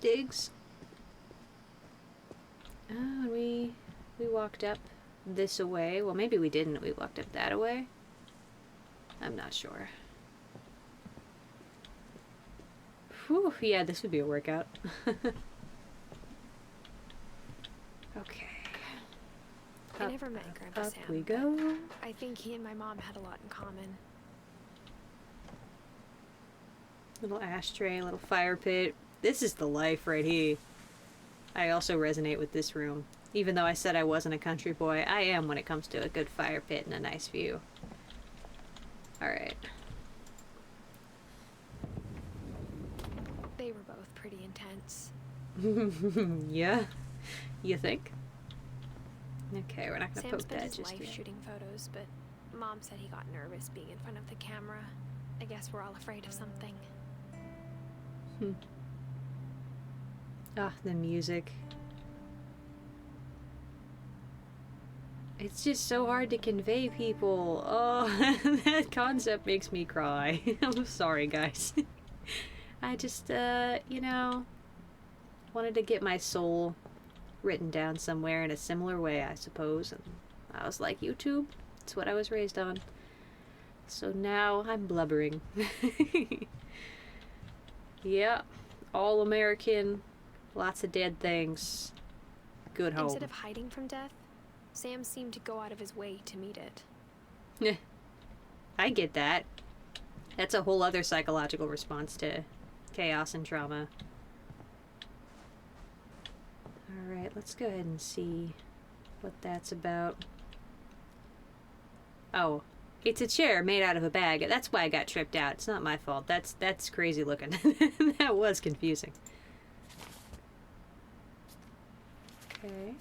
digs. Oh, we walked up this away. Well, maybe we didn't. We walked up that away. I'm not sure. Whew, yeah, this would be a workout. Okay. I never met Grandpa Up Sam. we go. I think he and my mom had a lot in common. Little ashtray, little fire pit. This is the life right here. I also resonate with this room. Even though I said I wasn't a country boy, I am when it comes to a good fire pit and a nice view. Alright. They were both pretty intense. Yeah? You think? Okay, we're not gonna Sam poke spent that his just life yet. shooting photos, but Mom said he got nervous being in front of the camera. I guess we're all afraid of something. Ah, the music. It's just so hard to convey people. Oh, that concept makes me cry. I'm sorry, guys. I just, you know, wanted to get my soul written down somewhere in a similar way, I suppose. And I was like, YouTube? It's what I was raised on. So now I'm blubbering. Yeah, all American, lots of dead things. Good home. Instead of hiding from death, Sam seemed to go out of his way to meet it. I get that. That's a whole other psychological response to chaos and trauma. Alright, let's go ahead and see what that's about. Oh, it's a chair made out of a bag. That's why I got tripped out. It's not my fault. That's crazy looking. That was confusing. Okay.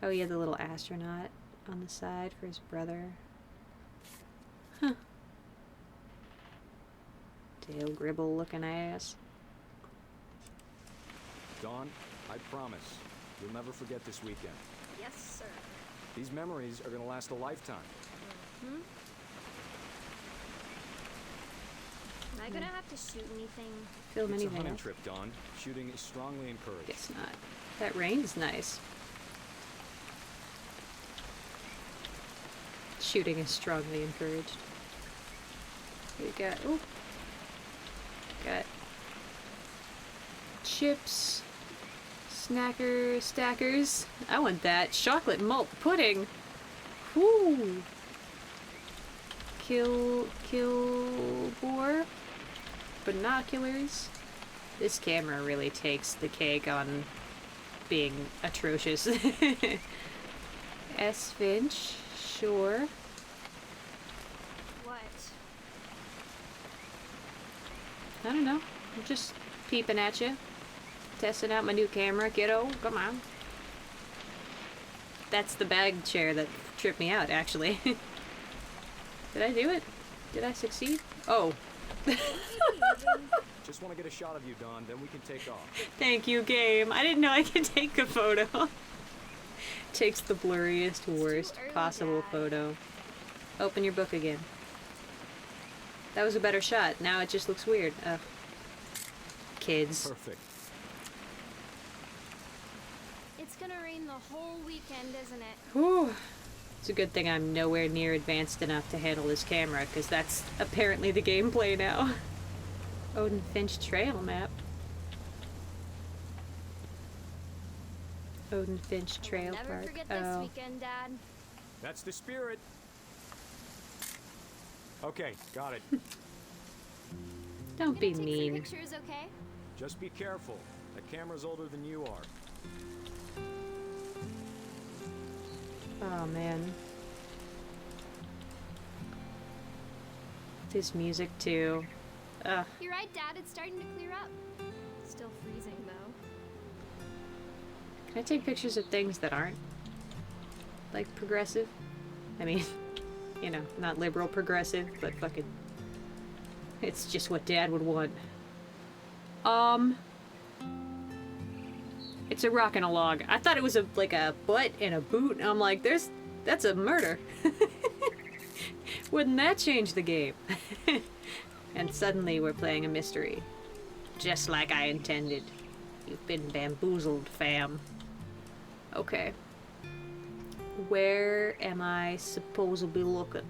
Oh, yeah, the little astronaut on the side for his brother. Huh. Dale Gribble looking ass. Dawn, I promise, you'll never forget this weekend. Yes, sir. These memories are gonna last a lifetime. Hmm? Am I gonna have to shoot anything? Film It's a anything hunting else? trip, Dawn. Shooting is strongly encouraged. Guess not. That rain's nice. Shooting is strongly encouraged. We got, oh, got chips, stackers. I want that. Chocolate malt pudding. Whoo. Kill boar. Binoculars. This camera really takes the cake on being atrocious. S. Finch, sure. What? I don't know. I'm just peeping at you. Testing out my new camera, kiddo. Come on. That's the bag chair that tripped me out, actually. Did I do it? Did I succeed? Oh. Just want to get a shot of you, Dawn, then we can take off. Thank you, game. I didn't know I could take a photo. Takes the blurriest, worst early, possible Dad. photo. Open your book again. That was a better shot. Now it just looks weird. Ugh. Kids. Perfect. It's gonna rain the whole weekend, isn't it? Whew. It's a good thing I'm nowhere near advanced enough to handle this camera, because that's apparently the gameplay now. Odin Finch Trail map. Odin Finch Trail Never Park. forget this Oh. weekend, Dad. That's the spirit. Okay, got it. Don't be Gonna take mean. some pictures, okay? Just be careful. That camera's older than you are. Oh man. This music too. Ugh. You're right, Dad. It's starting to clear up. Still freezing, though. Can I take pictures of things that aren't like progressive? I mean, you know, not liberal progressive, but fucking it's just what Dad would want. It's a rock and a log. I thought it was like a butt and a boot, and I'm like, that's a murder. Wouldn't that change the game? And suddenly we're playing a mystery. Just like I intended. You've been bamboozled, fam. Okay. Where am I supposed to be looking?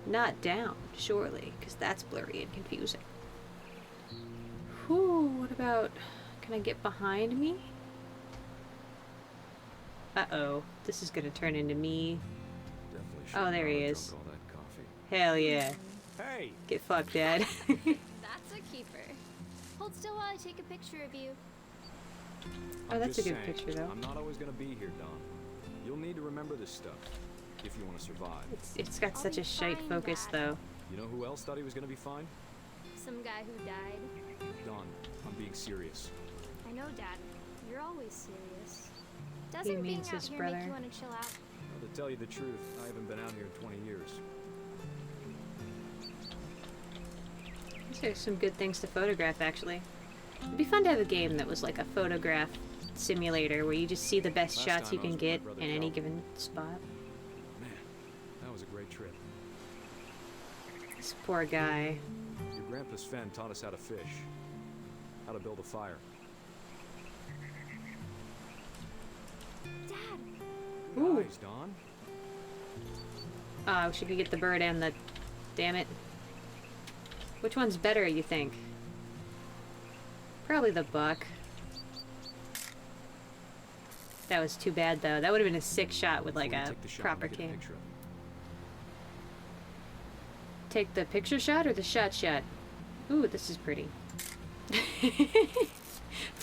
Not down, surely, because that's blurry and confusing. Whew, what about... Can I get behind me? Uh-oh. This is gonna turn into me. Definitely Oh, there he have is. drunk all that coffee. Hell yeah. Hey! Get fucked, Dad. That's a keeper. Hold still while I take a picture of you. Oh, I'm that's a just good saying, picture, though. I'm not always gonna be here, Dawn. You'll need to remember this stuff if you want to survive. It's got I'll such be a shite fine, focus, Dad. though. You know who else thought he was gonna be fine? Some guy who died. Dawn, I'm being serious. I know, Dad. You're always serious. Doesn't being means out his here brother. make you want to chill out? Well, to tell you the truth, I haven't been out here in 20 years. These are some good things to photograph, actually. It'd be fun to have a game that was like a photograph simulator where you just see the best Last shots time you I can was with my get brother in any Calvin. given spot. Man, that was a great trip. This poor guy. Your grandpa Sven taught us how to fish, how to build a fire. Dad! Ooh. Nice, Dawn. Oh, I wish I could get the bird and the... Damn it. Which one's better, you think? Probably the buck. That was too bad, though. That would have been a sick shot with, like, Before you a take the shot, proper let me get a cam. picture of it. Take the picture shot or the shot? Ooh, this is pretty.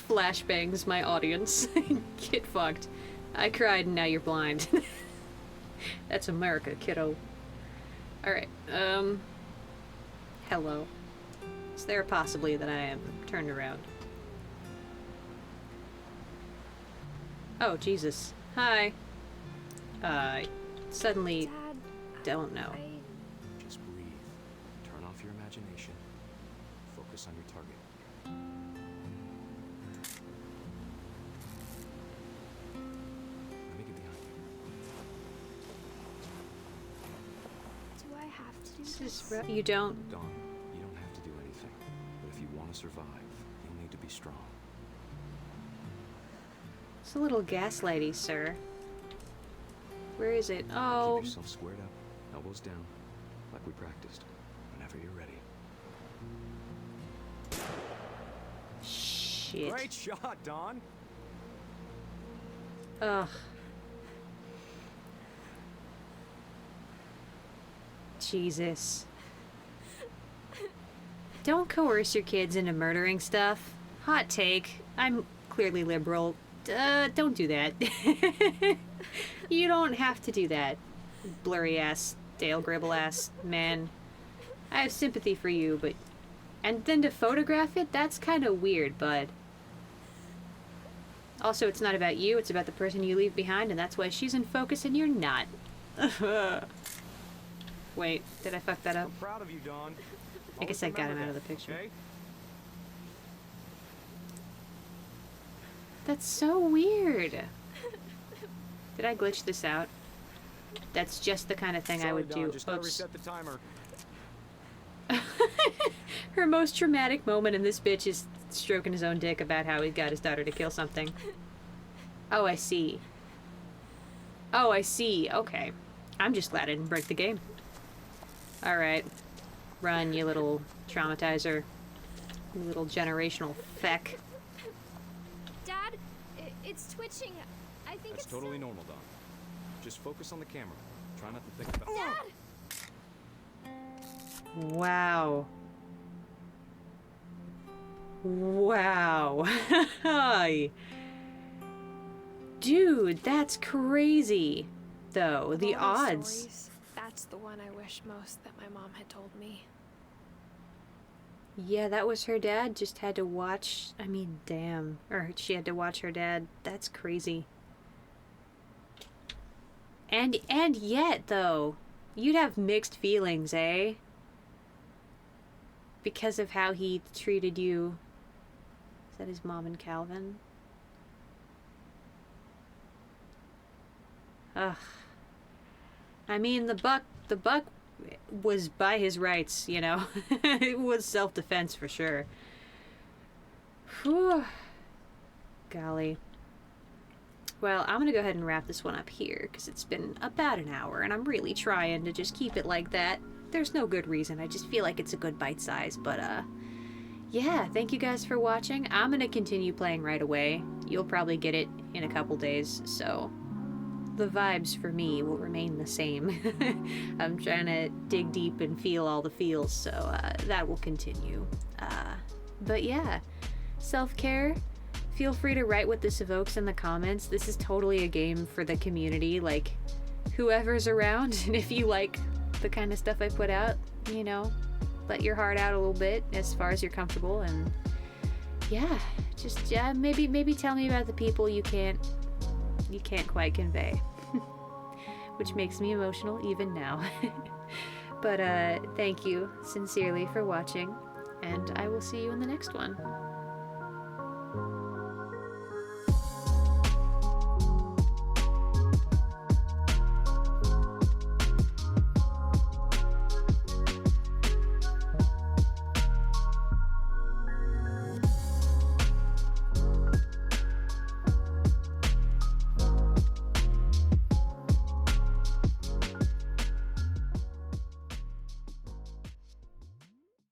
Flashbangs, my audience. Get fucked. I cried and now you're blind. That's America, kiddo. Alright, hello. Is there possibly that I am turned around? Oh, Jesus. Hi. Suddenly Dad, don't know. Just breathe. Turn off your imagination. Focus on your target. Let me get behind you. do I have to do This this? is you don't. Dawn, you don't have to do anything. But if you want to survive, you'll need to be strong. It's a little gaslighty, sir. Where is it? Now Oh. keep yourself squared up, elbows down, like we practiced. Whenever you're ready. Shit. Great shot, Dawn. Ugh. Jesus. Don't coerce your kids into murdering stuff. Hot take. I'm clearly liberal. Don't do that. You don't have to do that. Blurry ass, Dale Gribble ass man. I have sympathy for you, but... And then to photograph it? That's kind of weird, bud. Also, it's not about you, it's about the person you leave behind, and that's why she's in focus and you're not. Wait, did I fuck that up? I'm proud of you, Dawn. I guess I got him out of the picture. Okay? That's so weird. Did I glitch this out? That's just the kind of thing I would Dawn, do. Just gotta Oops. reset the timer. Her most traumatic moment in this bitch is stroking his own dick about how he got his daughter to kill something. Oh, I see. Oh, I see. Okay. I'm just glad I didn't break the game. Alright. Run, you little traumatizer. You little generational feck. Dad, it's twitching. I think That's it's totally normal, Dawn. Just focus on the camera. Try not to think about... Dad! Wow. Wow. Hi. Dude, that's crazy. Though, the Of all odds. stories, that's the one I wish most that my mom had told me. Yeah, that was her dad. Just had to watch. I mean, damn. Or she had to watch her dad. That's crazy. And yet, though, you'd have mixed feelings, eh? Because of how he treated you. Is that his mom and Calvin? Ugh. I mean, the buck was by his rights, you know? It was self-defense for sure. Whew. Golly. Well, I'm gonna go ahead and wrap this one up here, because it's been about an hour, and I'm really trying to just keep it like that. There's no good reason, I just feel like it's a good bite size, but yeah, thank you guys for watching. I'm gonna continue playing right away. You'll probably get it in a couple days, so the vibes for me will remain the same. I'm trying to dig deep and feel all the feels, so that will continue. But yeah, self-care. Feel free to write what this evokes in the comments. This is totally a game for the community, like whoever's around, and if you like the kind of stuff I put out, you know, let your heart out a little bit as far as you're comfortable, and yeah, just maybe tell me about the people you can't quite convey, which makes me emotional even now. But thank you sincerely for watching, and I will see you in the next one.